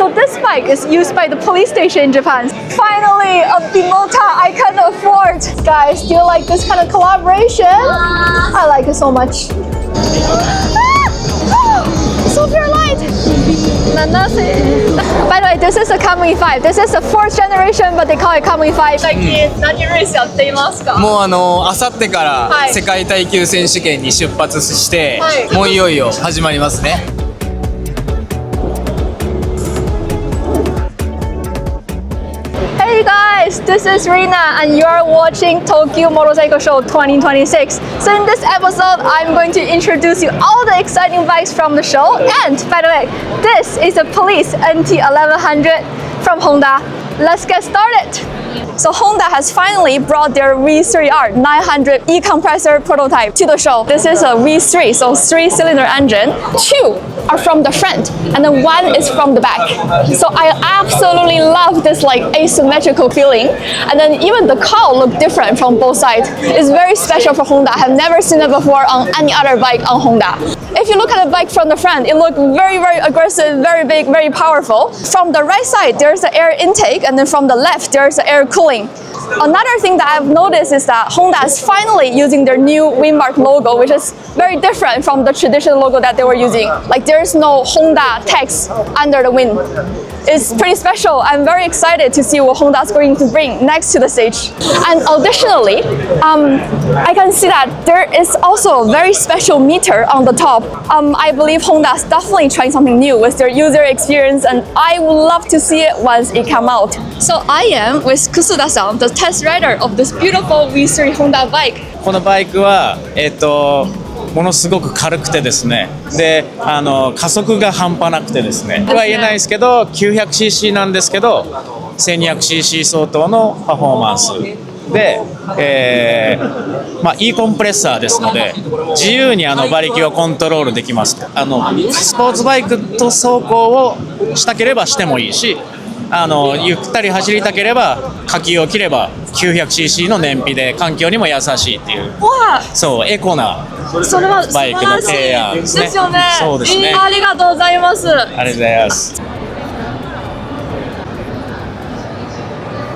So this bike is used by the police station in Japan. Finally, a Bimota I can afford. Guys, do you like this kind of collaboration? I like it so much. Super light! By the way, this is a Kamui 5. This is the 4th generation, but they call it Kamui 5. 最近何レースやっていますか？もう明後日から世界耐久選手権に出発して、もういよいよ始まりますね。Hey guys, this is Rena and you're watching Tokyo Motorcycle Show 2026. So in this episode, I'm going to introduce you all the exciting bikes from the show. And by the way, this is a Police NT1100 from Honda. Let's get started. So Honda has finally brought their V3R 900 e-compressor prototype to the show. This is a V3, so 3-cylinder engine. 2 are from the front, and then 1 is from the back. So I absolutely love this like asymmetrical feeling. And then even the cowl look different from both sides. It's very special for Honda. I have never seen it before on any other bike on Honda. If you look at the bike from the front, it looks very, very aggressive, very big, very powerful. From the right side, there's the air intake, and then from the left, there's the air cooling. Another thing that I've noticed is that Honda is finally using their new Windmark logo, which is very different from the traditional logo that they were using. Like there's no Honda text under the wind. It's pretty special. I'm very excited to see what Honda is going to bring next to the stage. And additionally, I can see that there is also a very special meter on the top. I believe Honda is definitely trying something new with their user experience, and I would love to see it once it comes out. So I am with Kusuda-san, the test rider of this beautiful V3 Honda bike. このバイクはものすごく軽くてですね、で加速が半端なくてですね、とは言えないですけど 900cc なんですけど 1200cc 相当のパフォーマンスで、E コンプレッサーですので自由に馬力をコントロールできます。スポーツバイクと走行をしたければしてもいいし、ゆったり走りたければ火球を切れば 900cc の燃費で環境にも優しいっていう、そうエコなバイクの提案ですね。ですよね。そうですね。ありがとうございます。ありがとうございます。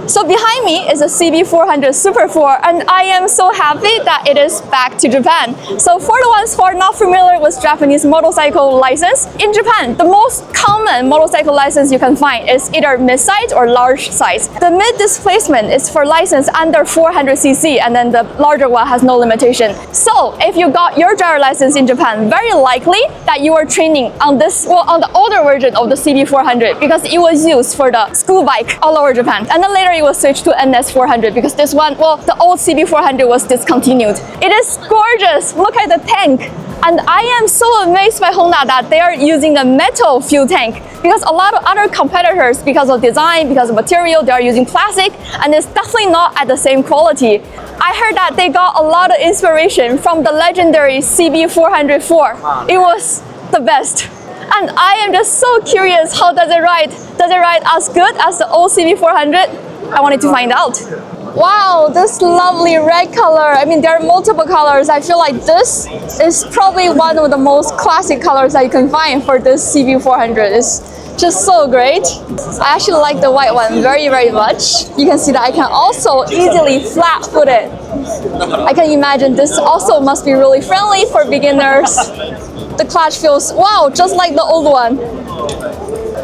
So behind me is a CB400 Super 4, and I am so happy that it is back to Japan. So for the ones who are not familiar with Japanese motorcycle license, in Japan, the most common motorcycle license you can find is either mid-size or large size. The mid-displacement is for license under 400cc, and then the larger one has no limitation. So if you got your driver license in Japan, very likely that you are training on this, well, on the older version of the CB400 because it was used for the school bike all over Japan. And then later it was switched to NS400 because this one, well, the old CB400 was discontinued. It is gorgeous. Look at the tank. And I am so amazed by Honda that they are using a metal fuel tank because a lot of other competitors, because of design, because of material, they are using plastic, and it's definitely not at the same quality. I heard that they got a lot of inspiration from the legendary CB404. It was the best. And I am just so curious, how does it ride? Does it ride as good as the old CB400? I wanted to find out. Wow, this lovely red color. I mean, there are multiple colors. I feel like this is probably one of the most classic colors that you can find for this CB400. It's just so great. I actually like the white one very, very much. You can see that I can also easily flat-foot it. I can imagine this also must be really friendly for beginners. The clutch feels, wow, just like the old one.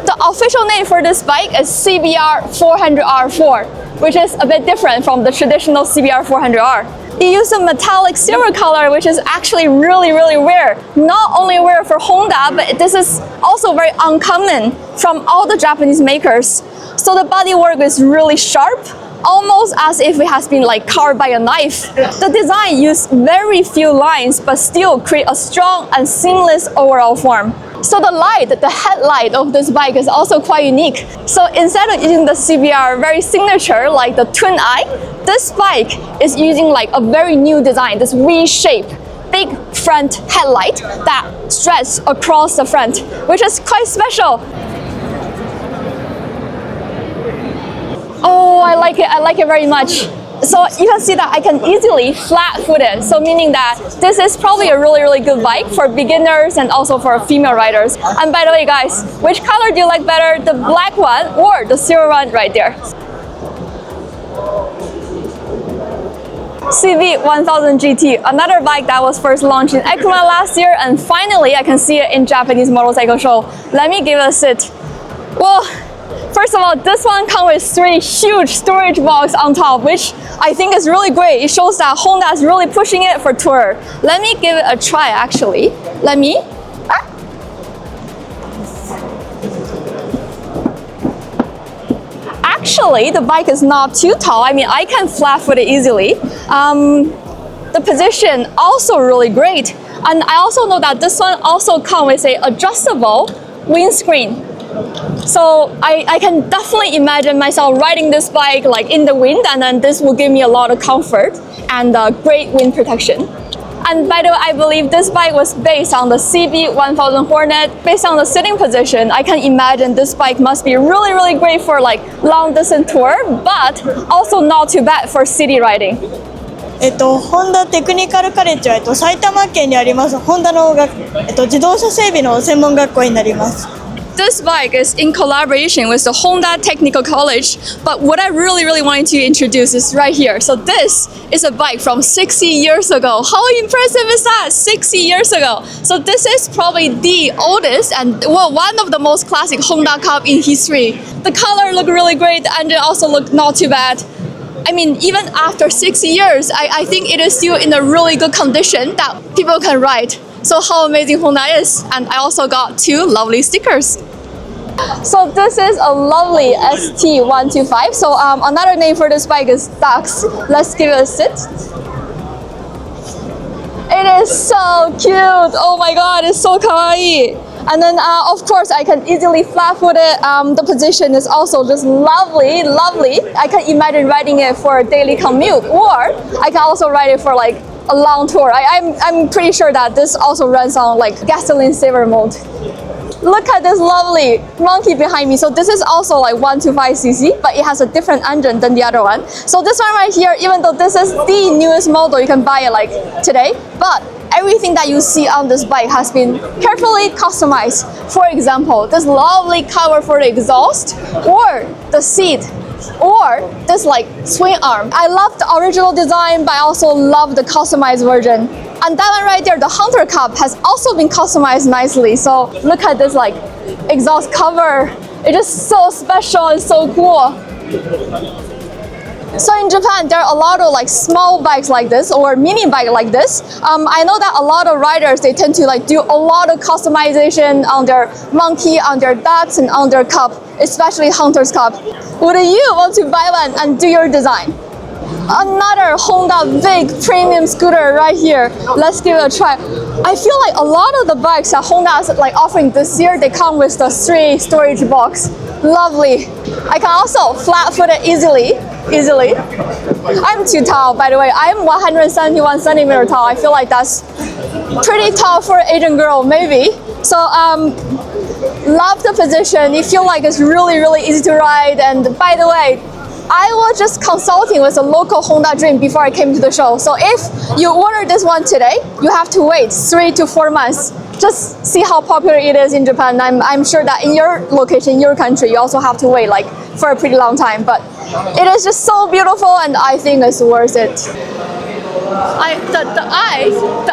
The official name for this bike is CBR 400R4, which is a bit different from the traditional CBR 400R. It uses a metallic silver color, which is actually really, really rare. Not only rare for Honda, but this is also very uncommon from all the Japanese makers. So the bodywork is really sharp, almost as if it has been like carved by a knife. The design uses very few lines, but still create a strong and seamless overall form. So the headlight of this bike is also quite unique. So instead of using the CBR very signature like the twin eye, this bike is using like a very new design, this V-shaped big front headlight that stretches across the front, which is quite special. Oh, I like it very much. So you can see that I can easily flat-foot it. So meaning that this is probably a really good bike for beginners and also for female riders. And by the way, guys, which color do you like better, the black one or the silver one right there? CV1000 GT, another bike that was first launched in EICMA last year, and finally I can see it in Japanese motorcycle show. Let me give it a sit. Well, first of all, this one comes with 3 huge storage boxes on top, which I think is really great. It shows that Honda is really pushing it for tour. Let me give it a try actually. Let me. Actually, the bike is not too tall. I mean, I can flat foot it easily. The position also really great. And I also know that this one also comes with a adjustable windscreen. So I can definitely imagine myself riding this bike like in the wind, and then this will give me a lot of comfort and great wind protection. And by the way, I believe this bike was based on the CB1000 Hornet. Based on the sitting position, I can imagine this bike must be really great for like long distance tour, but also not too bad for city riding. ホンダテクニカルカレッジは埼玉県にありますホンダの自動車整備の専門学校になります。 This bike is in collaboration with the Honda Technical College, but what I really wanted to introduce is right here. So this is a bike from 60 years ago. How impressive is that? 60 years ago. So this is probably the oldest and well, one of the most classic Honda Cup in history. The color looked really great, the engine also looked not too bad. I mean, even after 60 years, I think it is still in a really good condition that people can ride. So how amazing Honda is. And I also got 2 lovely stickers. So this is a lovely ST125. So another name for this bike is Dax. Let's give it a sit. It is so cute. Oh my god, it's so kawaii. And then of course I can easily flat foot it. The position is also just lovely. I can imagine riding it for a daily commute, or I can also ride it for like a long tour. I'm pretty sure that this also runs on like gasoline saver mode. Look at this lovely monkey behind me. So this is also like 125cc, but it has a different engine than the other one. So this one right here, even though this is the newest model, you can buy it like today, but everything that you see on this bike has been carefully customized. For example, this lovely cover for the exhaust, or the seat, or this like swing arm. I love the original design, but I also love the customized version. And that one right there, the Hunter Cup, has also been customized nicely. So look at this like exhaust cover. It is so special and so cool. So in Japan, there are a lot of like small bikes like this or mini bike like this. I know that a lot of riders, they tend to like do a lot of customization on their monkey, on their Dax, and on their cup, especially Hunter's Cup. Would you want to buy one and do your design? Another Honda big premium scooter right here. Let's give it a try. I feel like a lot of the bikes that Honda is like offering this year, they come with the 3 storage box. Lovely. I can also flat foot it easily. I'm too tall, by the way. I'm 171 centimeter tall. I feel like that's pretty tall for an Asian girl, maybe. So love the position. You feel like it's really easy to ride. And by the way, I was just consulting with a local Honda Dream before I came to the show. So if you order this one today, you have to wait 3 to 4 months. Just see how popular it is in Japan. I'm sure that in your location, in your country, you also have to wait like for a pretty long time. But it is just so beautiful, and I think it's worth it. The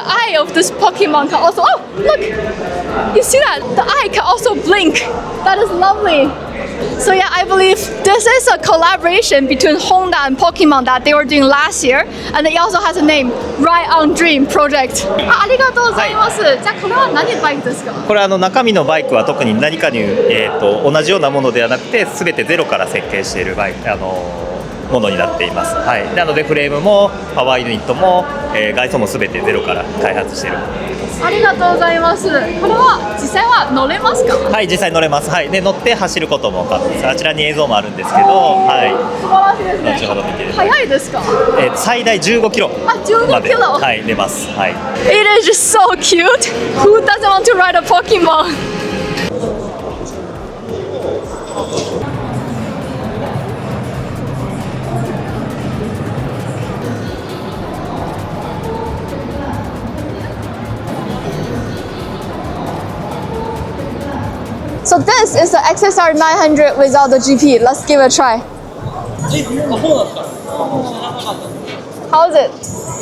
eye of this Pokemon can also, oh look, you see that? The eye can also blink. That is lovely. So yeah, I believe this is a collaboration between Honda and Pokemon that they were doing last year, and it also has a name, Ride on Dream Project. ありがとうございます。じゃあこれは何バイクですか？これ中身のバイクは特に何かに、同じようなものではなくて全てゼロから設計しているバイクものになっています。はい。なのでフレームもパワーユニットも、外装も全てゼロから開発しているものです。ありがとうございます。これは実際は乗れますか？はい、実際乗れます。はい。で乗って走ることも可能です。あちらに映像もあるんですけど、はい。素晴らしいですね。後ほど見て。速いですか？最大15キロまではい出ます。はい。It is just so cute. Who doesn't want to ride a Pokemon? So this is the XSR 900 without the GP. Let's give it a try. How is it?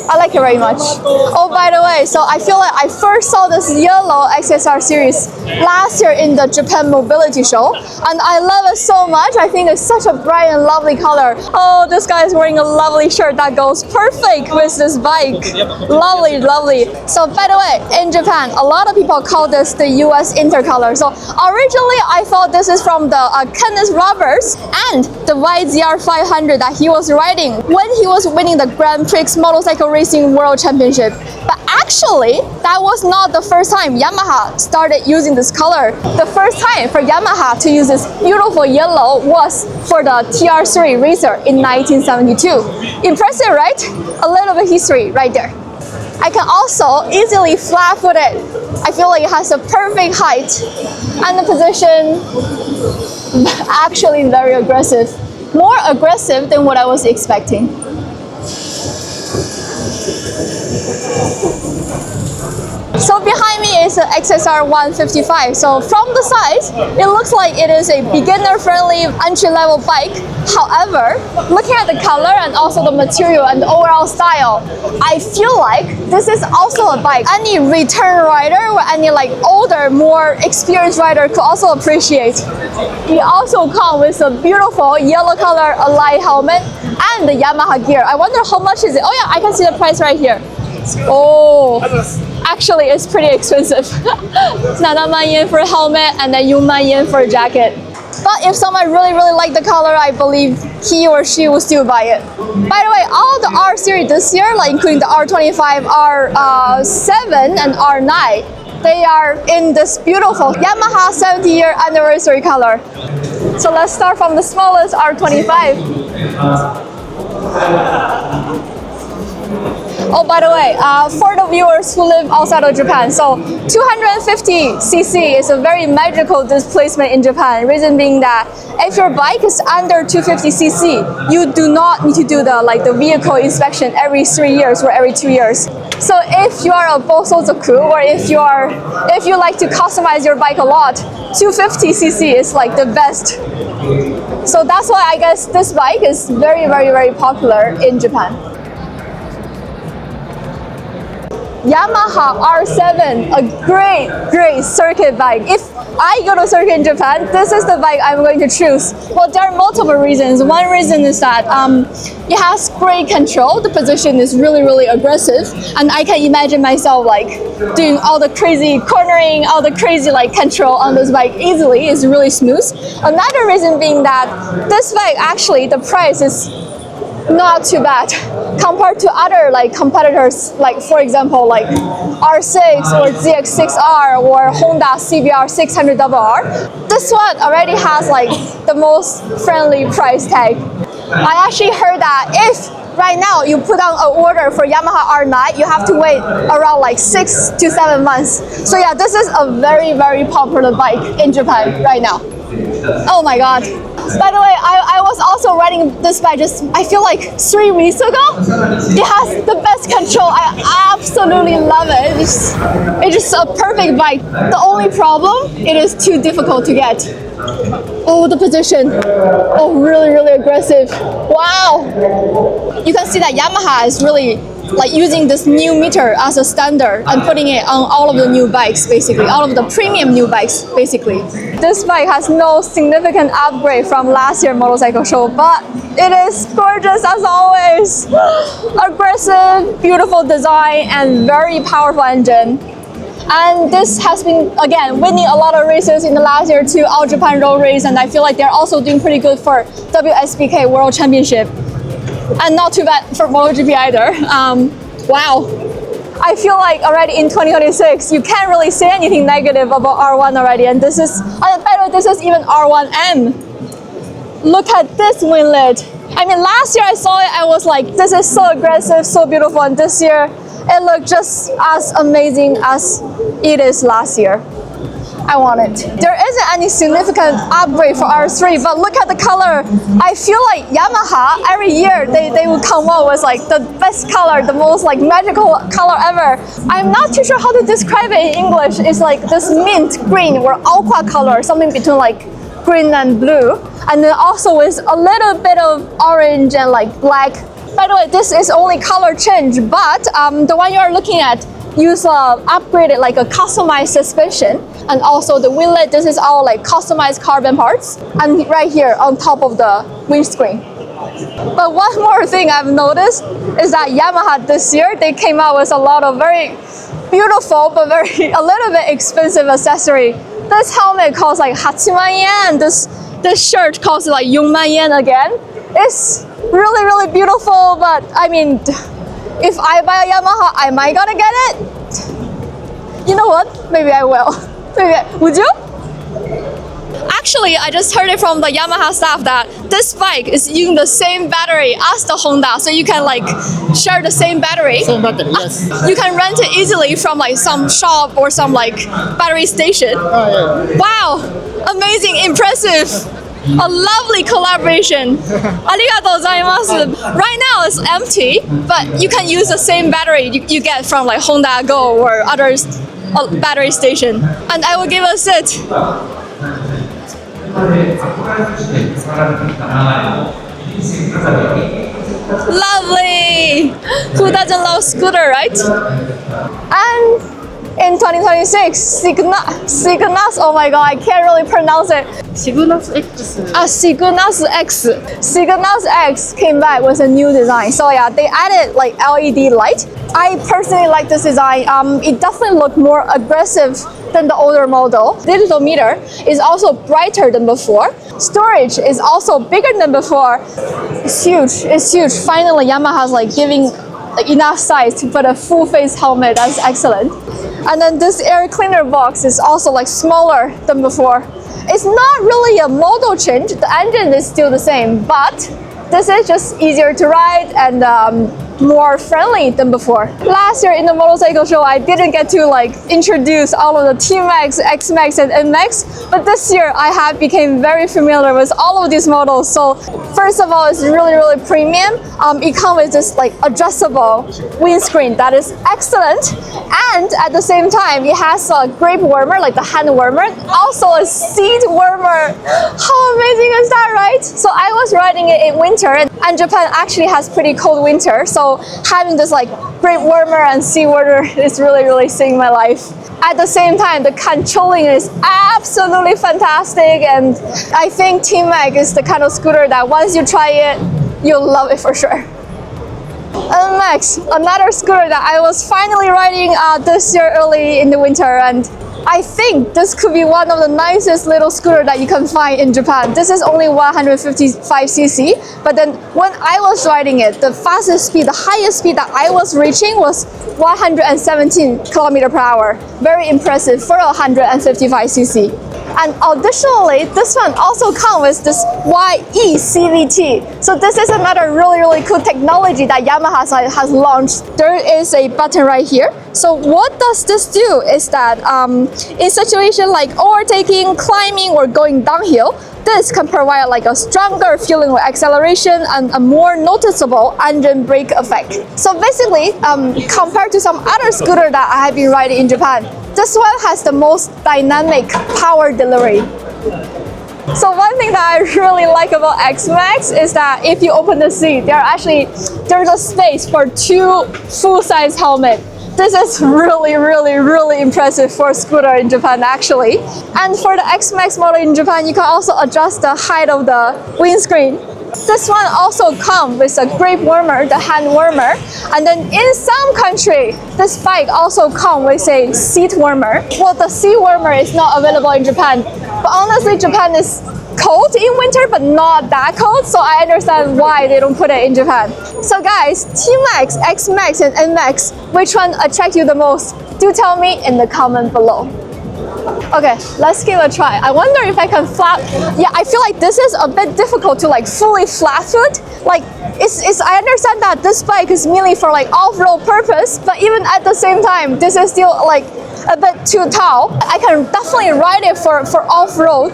I like it very much. Oh, by the way, so I feel like I first saw this yellow XSR series last year in the Japan Mobility Show, and I love it so much. I think it's such a bright and lovely color. Oh, this guy is wearing a lovely shirt that goes perfect with this bike. Lovely, lovely. So by the way, in Japan, a lot of people call this the US Intercolor. So originally, I thought this is from the Kenneth Roberts and the YZR 500 that he was riding when he was winning the Grand Prix Motorcycle Racing World Championship. But actually, that was not the first time Yamaha started using this color. The first time for Yamaha to use this beautiful yellow was for the TR3 Racer in 1972. Impressive, right? A little bit history right there. I can also easily flat foot it. I feel like it has a perfect height and the position actually very aggressive. More aggressive than what I was expecting. So behind me is the XSR 155. So from the side, it looks like it is a beginner-friendly entry-level bike. However, looking at the color and also the material and the overall style, I feel like this is also a bike any return rider or any like older, more experienced rider could also appreciate. We also come with a beautiful yellow color Align helmet and the Yamaha gear. I wonder how much is it? Oh yeah, I can see the price right here. Oh, actually it's pretty expensive. 7万yen for a helmet and then 4万yen for a jacket. But if someone really like the color, I believe he or she will still buy it. By the way, all the R series this year, like including the R25, R7 and R9, they are in this beautiful Yamaha 70-year anniversary color. So let's start from the smallest R25. Oh, by the way, for the viewers who live outside of Japan, so 250cc is a very magical displacement in Japan. Reason being that if your bike is under 250cc, you do not need to do the vehicle inspection every 3 years or every 2 years. So if you are a bosozoku or if you like to customize your bike a lot, 250cc is like the best. So that's why I guess this bike is very popular in Japan. Yamaha R7, a great circuit bike. If I go to circuit in Japan, this is the bike I'm going to choose. Well, there are multiple reasons. One reason is that it has great control. The position is really aggressive, and I can imagine myself like doing all the crazy cornering, all the crazy like control on this bike easily. It's really smooth. Another reason being that this bike actually the price is not too bad compared to other like competitors, like for example like R6 or ZX6R or Honda CBR 600RR. This one already has like the most friendly price tag. I actually heard that if right now you put on an order for Yamaha R9, you have to wait around like 6 to 7 months. So yeah, this is a very popular bike in Japan right now. Oh my god. By the way, I was also riding this bike I feel like 3 weeks ago. It has the best control. I absolutely love it. It's just a perfect bike. The only problem, it is too difficult to get. Oh, the position. Oh, really aggressive. Wow. You can see that Yamaha is really like using this new meter as a standard and putting it on all of the new bikes, basically, all of the premium new bikes, basically. This bike has no significant upgrade from last year's motorcycle show, but it is gorgeous as always. Aggressive, beautiful design, and very powerful engine. And this has been, again, winning a lot of races in the last year too, All Japan Road Race, and I feel like they're also doing pretty good for WSBK World Championship. And not too bad for MotoGP either. Wow. I feel like already in 2026, you can't really say anything negative about R1 already. And this is, by the way, this is even R1M. Look at this winglet. I mean, last year I saw it, I was like, this is so aggressive, so beautiful. And this year, it looked just as amazing as it is last year. I want it. There isn't any significant upgrade for R3, but look at the color. I feel like Yamaha, every year they will come out with like the best color, the most like magical color ever. I'm not too sure how to describe it in English. It's like this mint green or aqua color, something between like green and blue. And then also with a little bit of orange and like black. By the way, this is only color change, but the one you are looking at use upgraded like a customized suspension, and also the wheellet, this is all like customized carbon parts, and right here on top of the windscreen. But one more thing I've noticed is that Yamaha this year, they came out with a lot of very beautiful but a little bit expensive accessory. This helmet costs like 8만 yen, this shirt costs like 6만 yen again. It's really beautiful, but I mean, if I buy a Yamaha, am I gonna get it? You know what? Maybe I will. Would you? Actually, I just heard it from the Yamaha staff that this bike is using the same battery as the Honda, so you can like share the same battery. Same battery, yes. You can rent it easily from like some shop or some like battery station. Oh, yeah. Wow, amazing, impressive. A lovely collaboration. Arigatou gozaimasu. Right now it's empty, but you can use the same battery you get from like Honda Go or other battery station. And I will give a sit. Lovely. Who doesn't love scooter, right? And in 2026, Cygnus, oh my god, I can't really pronounce it. Cygnus X. Cygnus X. Cygnus X came back with a new design. So yeah, they added like LED light. I personally like this design. It definitely looked more aggressive than the older model. Digital meter is also brighter than before. Storage is also bigger than before. It's huge. It's huge. Finally, Yamaha's like giving enough size to put a full face helmet. That's excellent. And then this air cleaner box is also like smaller than before. It's not really a model change. The engine is still the same, but this is just easier to ride and more friendly than before. Last year in the motorcycle show, I didn't get to like introduce all of the T-Max, X-Max and N-Max, but this year I have become very familiar with all of these models. So first of all, it's really premium. It comes with this like adjustable windscreen that is excellent, and at the same time it has a grip warmer, like the hand warmer, also a seat warmer. How amazing is that, right? So I was riding it in winter, and Japan actually has pretty cold winter, so having this like grip warmer and seat warmer is really saving my life. At the same time, the controlling is absolutely fantastic, and I think T-Max is the kind of scooter that once you try it, you'll love it for sure. Asmax, another scooter that I was finally riding this year early in the winter, and I think this could be one of the nicest little scooter that you can find in Japan. This is only 155cc, but then when I was riding it, the fastest speed, the highest speed that I was reaching was 117 km per hour. Very impressive for a 155cc. And additionally, this one also comes with this YE CVT. So this is another really cool technology that Yamaha has launched. There is a button right here. So what does this do is that in situation like overtaking, climbing, or going downhill, this can provide like a stronger feeling of acceleration and a more noticeable engine brake effect. So basically, compared to some other scooter that I have been riding in Japan, this one has the most dynamic power delivery. So one thing that I really like about X-Max is that if you open the seat, there's a space for 2 full-size helmets. This is really impressive for a scooter in Japan actually. And for the X-Max model in Japan, you can also adjust the height of the windscreen. This one also comes with a grip warmer, the hand warmer. And then in some country, this bike also comes with a seat warmer. Well, the seat warmer is not available in Japan. But honestly, Japan is cold in winter, but not that cold, so I understand why they don't put it in Japan. So guys, T-Max, X-Max and N-Max, which one attracts you the most? Do tell me in the comment below. Okay, let's give it a try. I wonder if I can flat. Yeah, I feel like this is a bit difficult to like fully flat foot. Like, I understand that this bike is mainly for like off-road purpose, but even at the same time, this is still like a bit too tall. I can definitely ride it for off-road,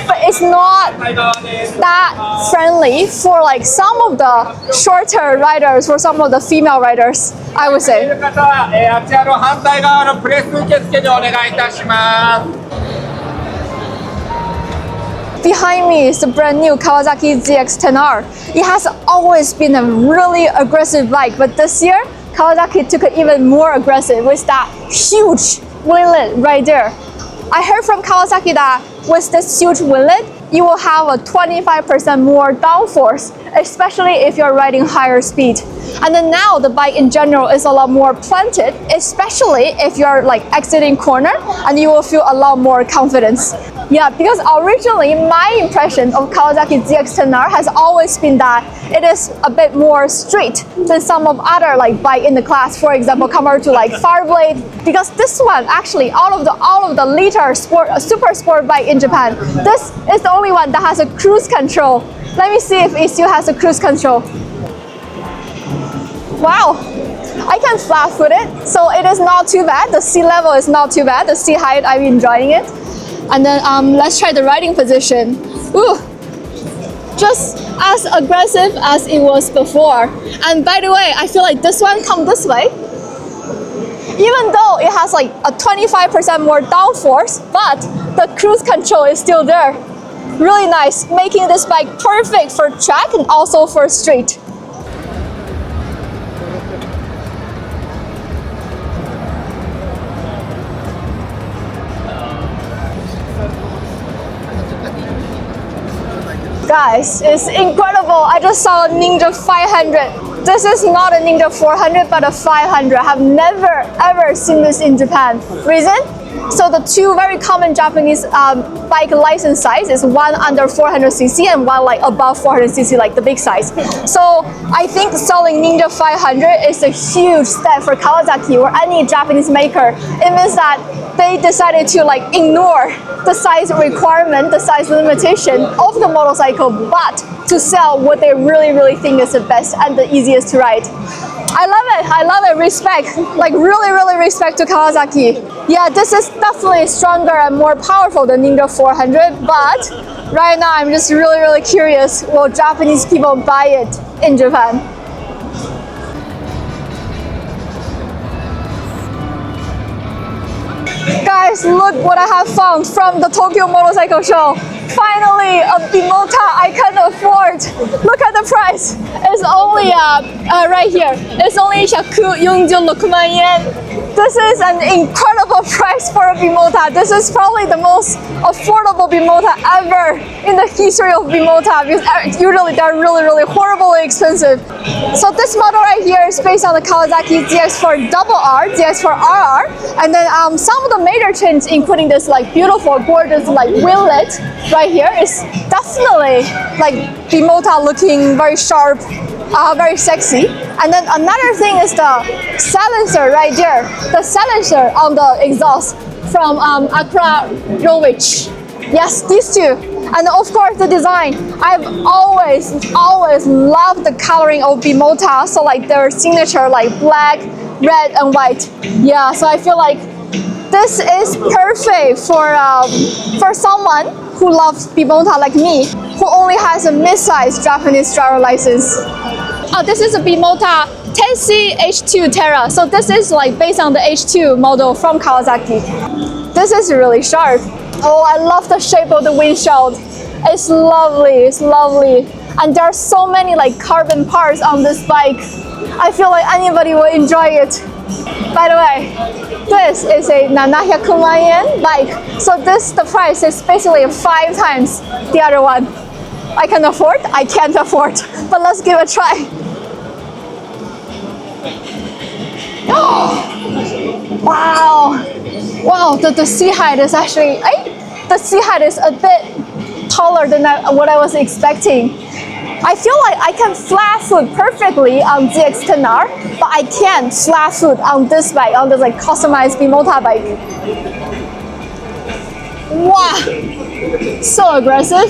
but it's not that friendly for like some of the shorter riders, for some of the female riders, I would say. 方は、あちらの反対側のプレス受付にお願いいたします。 Behind me is the brand new Kawasaki ZX-10R. It has always been a really aggressive bike, but this year, Kawasaki took it even more aggressive with that huge winglet right there. I heard from Kawasaki that with this huge winglet, you will have a 25% more downforce, especially if you're riding higher speed. And then now the bike in general is a lot more planted, especially if you're like exiting corner, and you will feel a lot more confidence. Yeah, because originally my impression of Kawasaki ZX-10R has always been that it is a bit more straight than some of other like bike in the class, for example, compared to like Fireblade. Because this one actually, all of the liter super sport bike in Japan, this is the only one that has a cruise control. Let me see if it still has a cruise control. Wow, I can flat foot it, so it is not too bad. The seat level is not too bad. The seat height, I'm enjoying it. And then let's try the riding position. Ooh, just as aggressive as it was before. And by the way, I feel like this one comes this way. Even though it has like a 25% more downforce, but the cruise control is still there. Really nice, making this bike perfect for track and also for street. Guys, it's incredible. I just saw a Ninja 500. This is not a Ninja 400, but a 500. I have never ever seen this in Japan. Reason? So the two very common Japanese bike license size is one under 400cc and one like above 400cc, like the big size. So I think selling Ninja 500 is a huge step for Kawasaki or any Japanese maker. It means that they decided to like ignore the size requirement, the size limitation of the motorcycle, but to sell what they really think is the best and the easiest to ride. I love it, respect, like really respect to Kawasaki. Yeah, this is definitely stronger and more powerful than Ninja 400, but right now I'm just really curious, will Japanese people buy it in Japan? Guys, look what I have found from the Tokyo Motorcycle Show. Finally, a Bimota I can afford. Look at the price. It's only right here. It's only 146,000 yen. This is an incredible price for a Bimota. This is probably the most affordable Bimota ever in the history of Bimota, because usually they're really horribly expensive. So this model right here is based on the Kawasaki ZX4RR, ZX4RR, and then some of the major changes, including this like beautiful, gorgeous like winglet right here, is definitely like Bimota looking very sharp, very sexy. And then another thing is the silencer right there, the silencer on the exhaust from Accra Rolwich. Yes, these two. And of course the design. I've always loved the coloring of Bimota, so like their signature like black, red and white. Yeah, so I feel like this is perfect for someone who loves Bimota like me, who only has a mid-sized Japanese driver license. This is a Bimota Tensi H2 Terra. So this is like based on the H2 model from Kawasaki. This is really sharp. Oh, I love the shape of the windshield. It's lovely. And there are so many like carbon parts on this bike. I feel like anybody will enjoy it. By the way, this is a 700,000 yen bike. So the price is basically 5 times the other one. I can afford, I can't afford, but let's give it a try. Wow, the seat height is actually, the seat height is a bit taller than what I was expecting. I feel like I can flat foot perfectly on ZX-10R, but I can't flat foot on this bike, on this like customized Bimota bike. Wow, so aggressive.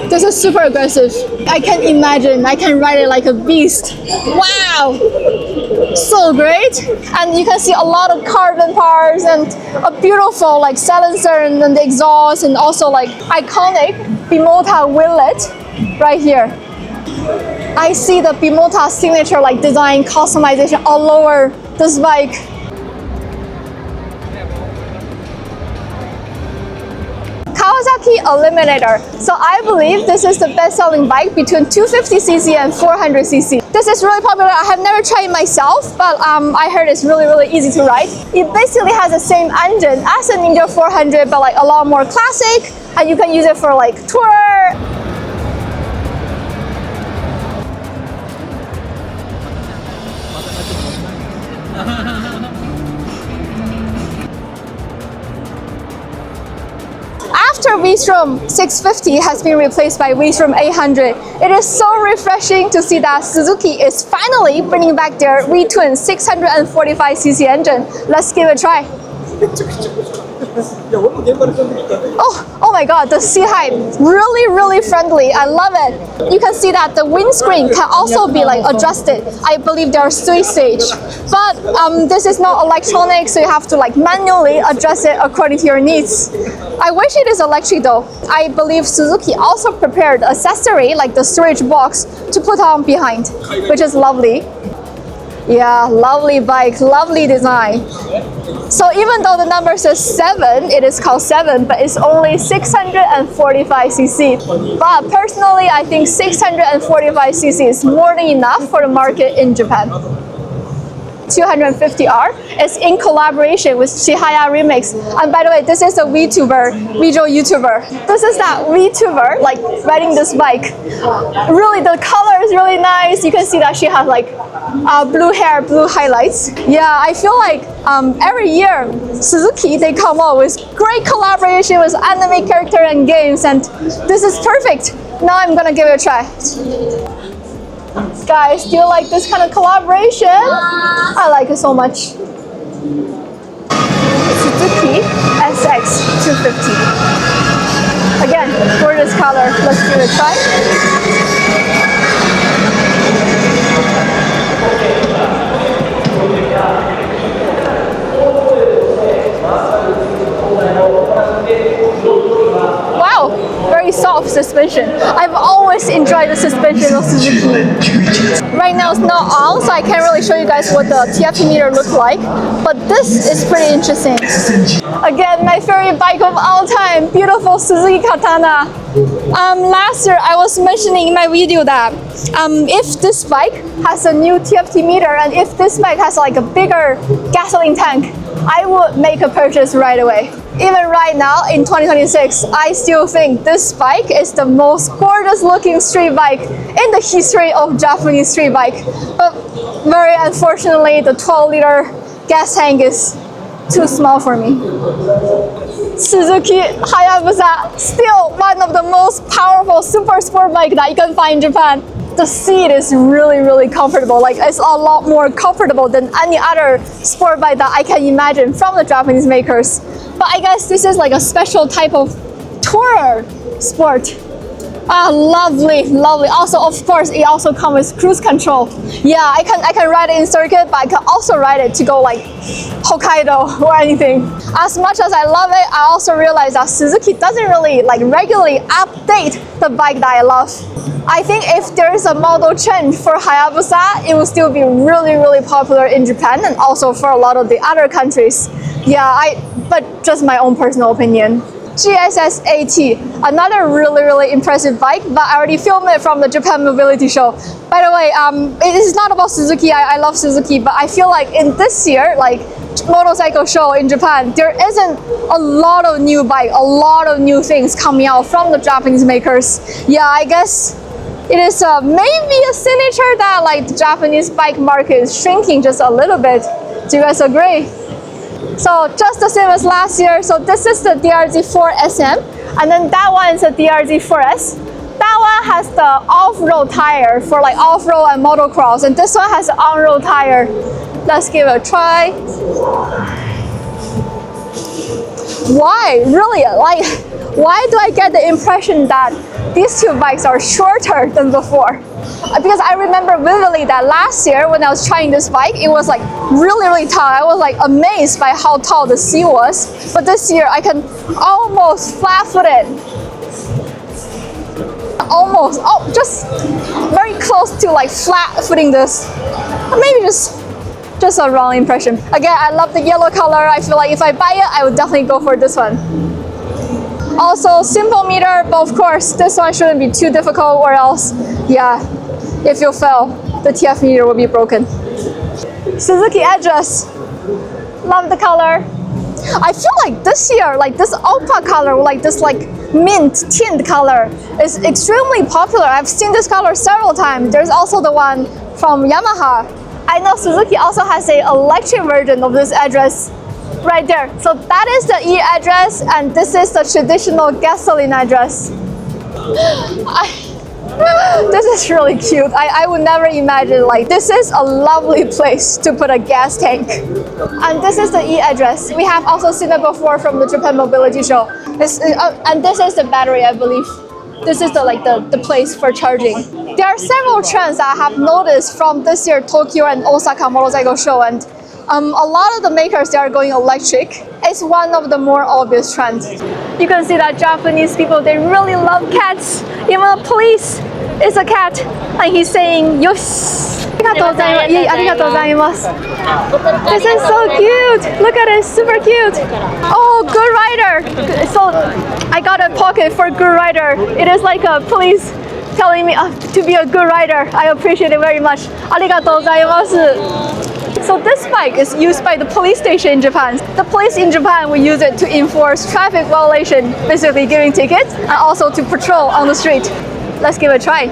This is super aggressive. I can imagine, I can ride it like a beast. Wow, so great. And you can see a lot of carbon parts and a beautiful like silencer and then the exhaust and also like iconic Bimota wheellet right here. I see the Bimota signature like design customization all over this bike. Kawasaki Eliminator. So I believe this is the best-selling bike between 250cc and 400cc. This is really popular. I have never tried it myself, but I heard it's really easy to ride. It basically has the same engine as a Ninja 400, but like a lot more classic, and you can use it for like tour. After V-Strom 650 has been replaced by V-Strom 800, it is so refreshing to see that Suzuki is finally bringing back their V-twin 645cc engine. Let's give it a try. Oh my god, the seat height, really friendly. I love it. You can see that the windscreen can also be like adjusted. I believe there are 3 stages, but this is not electronic, so you have to like manually adjust it according to your needs. I wish it is electric though. I believe Suzuki also prepared accessory like the storage box to put on behind, which is lovely. Yeah, lovely bike, lovely design. So even though the number says 7, it is called 7, but it's only 645cc. But personally, I think 645cc is more than enough for the market in Japan. 250R is in collaboration with Chihaya Remix. And by the way, this is a VTuber, visual YouTuber. This is that VTuber, like riding this bike. Really, the color is really nice. You can see that she has like blue hair, blue highlights. Yeah, I feel like every year Suzuki, they come out with great collaboration with anime character and games, and this is perfect. Now I'm gonna give it a try. Guys, do you like this kind of collaboration? I like it so much. Suzuki SX 250. Again, gorgeous color. Let's give it a try. Wow, very soft suspension. I've always enjoyed the suspension of Suzuki. Right now it's not on, so I can't really show you guys what the TFT meter looks like, but this is pretty interesting. Again, my favorite bike of all time, beautiful Suzuki Katana. Last year I was mentioning in my video that if this bike has a new TFT meter and if this bike has like a bigger gasoline tank, I would make a purchase right away. Even right now in 2026, I still think this bike is the most gorgeous looking street bike in the history of Japanese street bike. But very unfortunately, the 12-liter gas tank is too small for me. Suzuki Hayabusa, still one of the most powerful super sport bike that you can find in Japan. The seat is really comfortable. Like it's a lot more comfortable than any other sport bike that I can imagine from the Japanese makers. But I guess this is like a special type of tourer sport. Lovely. Also, of course, it also comes with cruise control. Yeah, I can ride it in circuit, but I can also ride it to go like Hokkaido or anything. As much as I love it, I also realize that Suzuki doesn't really like regularly update the bike that I love. I think if there is a model change for Hayabusa, it will still be really popular in Japan and also for a lot of the other countries. Yeah, but just my own personal opinion. GSS AT, another really impressive bike, but I already filmed it from the Japan Mobility Show. By the way, it is not about Suzuki. I love Suzuki, but I feel like in this year, like motorcycle show in Japan, there isn't a lot of new bike, a lot of new things coming out from the Japanese makers. Yeah, I guess it is maybe a signature that like the Japanese bike market is shrinking just a little bit. Do you guys agree? So just the same as last year. So this is the DRZ4 SM, and then that one is the DRZ4S. That one has the off-road tire for like off-road and motocross, and this one has the on-road tire. Let's give it a try. Why? Really? Like why do I get the impression that these two bikes are shorter than before? Because I remember vividly that last year when I was trying this bike, it was like really tall. I was like amazed by how tall the seat was. But this year I can almost flat foot it. Almost, just very close to like flat footing this. Or maybe just a wrong impression. Again, I love the yellow color. I feel like if I buy it, I would definitely go for this one. Also, simple meter, but of course, this one shouldn't be too difficult or else, yeah, if you fail, the TF meter will be broken. Suzuki address, love the color. I feel like this year, like this Oppa color, like this like mint tint color is extremely popular. I've seen this color several times. There's also the one from Yamaha. I know Suzuki also has an electric version of this address right there. So that is the E address and this is the traditional gasoline address. This is really cute. I would never imagine, like, this is a lovely place to put a gas tank. And this is the E address. We have also seen it before from the Japan Mobility Show. And this is the battery, I believe. This is the place for charging. There are several trends that I have noticed from this year Tokyo and Osaka Motorcycle Show, and a lot of the makers, they are going electric. It's one of the more obvious trends. You can see that Japanese people, they really love cats. Even the police is a cat, and he's saying "Yosh." This is so cute. Look at it, super cute. Oh, good rider. So I got a pocket for good rider. It is like a police telling me to be a good rider. I appreciate it very much. Arigatou gozaimasu. So this bike is used by the police station in Japan. The police in Japan will use it to enforce traffic violation, basically giving tickets, and also to patrol on the street. Let's give it a try.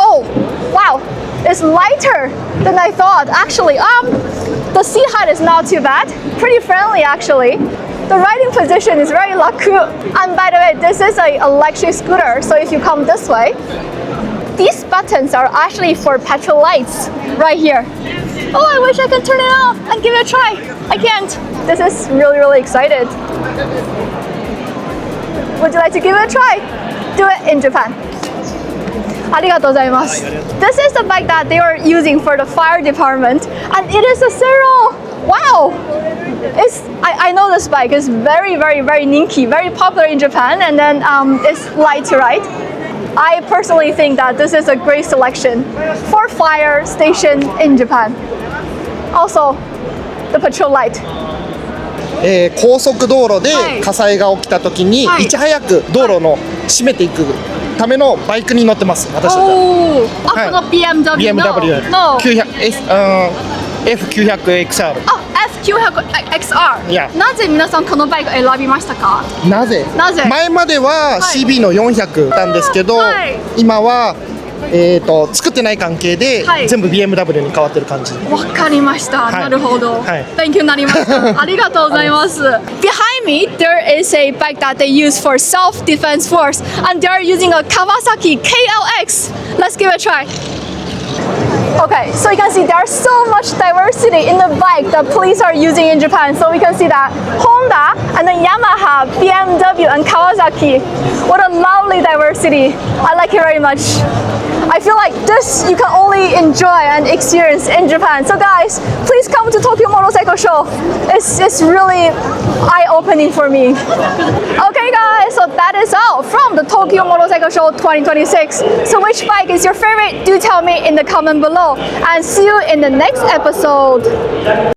Oh, wow, it's lighter than I thought. Actually, the seat height is not too bad. Pretty friendly, actually. The riding position is very laku. And by the way, this is an electric scooter, so if you come this way, these buttons are actually for petrol lights right here. Oh, I wish I could turn it off and give it a try. I can't. This is really excited. Would you like to give it a try? Do it in Japan. Arigatou gozaimasu. This is the bike that they were using for the fire department, and it is a Zero. Wow! I know this bike is very ninki, very popular in Japan, and then it's light to ride. I personally think that this is a great selection for fire station in Japan. Also, the patrol light. 高速道路で火災が起きた時にいち早く道路の閉めていくためのバイクに乗ってます。私たちは。この BMW の F900XR。F900XR。なぜ皆さんこのバイク選びましたか？なぜ？前までは CB の400なんですけど、今は作ってない関係で全部 BMW に変わってる感じ。わかりました。なるほど。勉強になりました。ありがとうございます。Behind me, there is a bike that they use for self-defense force, and they are using a Kawasaki KLX. Let's give it a try. Okay, so you can see there's so much diversity in the bike that police are using in Japan. So we can see that Honda and then Yamaha, BMW and Kawasaki. What a lovely diversity. I like it very much. I feel like this you can only enjoy and experience in Japan. So guys, please come to Tokyo Motorcycle Show. It's really eye-opening for me. Okay guys, so that is all from the Tokyo Motorcycle Show 2026. So which bike is your favorite? Do tell me in the comment below. And see you in the next episode.